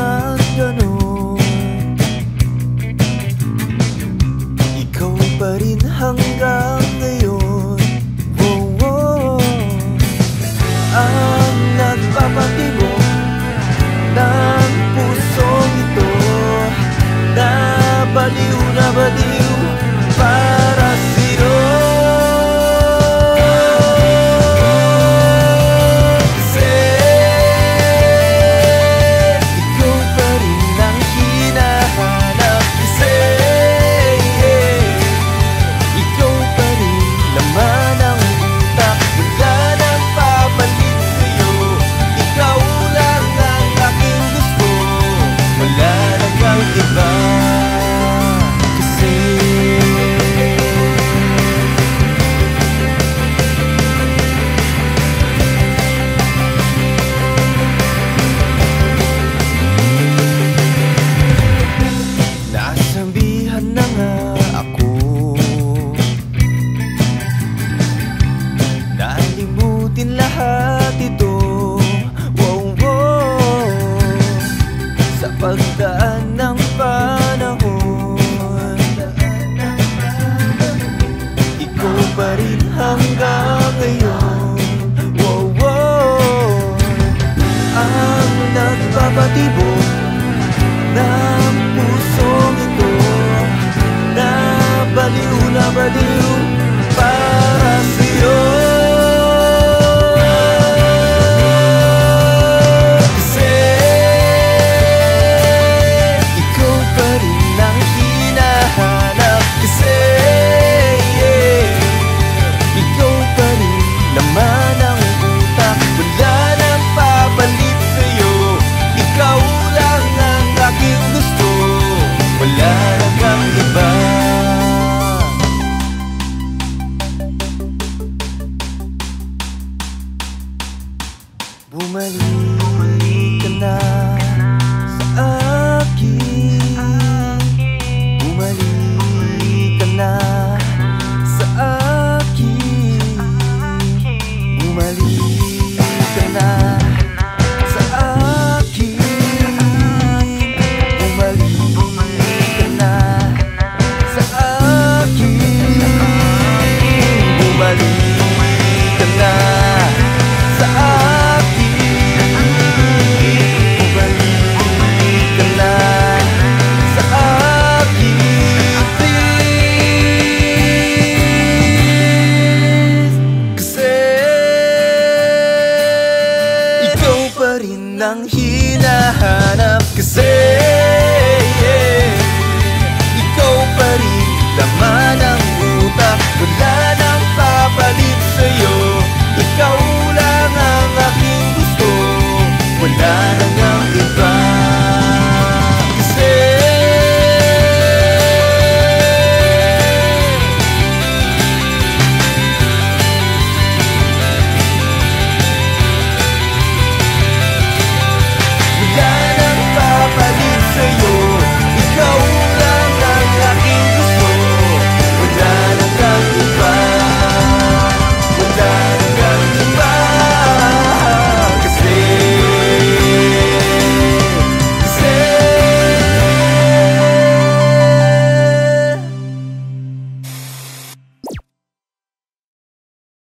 man ganun, ikaw pa rin hanggang ngayon. Oh, oh. Ang nagpapatibok ng pusong ito, nabaliw na baliw para sa'yo. Nasabihan na nga ako na limutin lahat ito. Wow, wow. Sa pagdaan ng panahon, ikaw pa rin hanggang ngayon. Wow, wow. Ang nagpapatibok ng pusong ito, nabaliw na baliw para sa'yo. Kasi ikaw pa rin ang hinahanap. Kasi ikaw pa rin laman ng utak, wala nang papalit sa'yo. Ikaw lang ang aking gusto, wala nang iba. Bumalik ka na sa akin, bumalik ka na sa akin, bumalik ka na sa akin, bumalik ka na sa akin, bumalik ka na sa akin, bumalik ka na sa akin, please. Kasi ikaw pa rin ang hinahanap. Kasi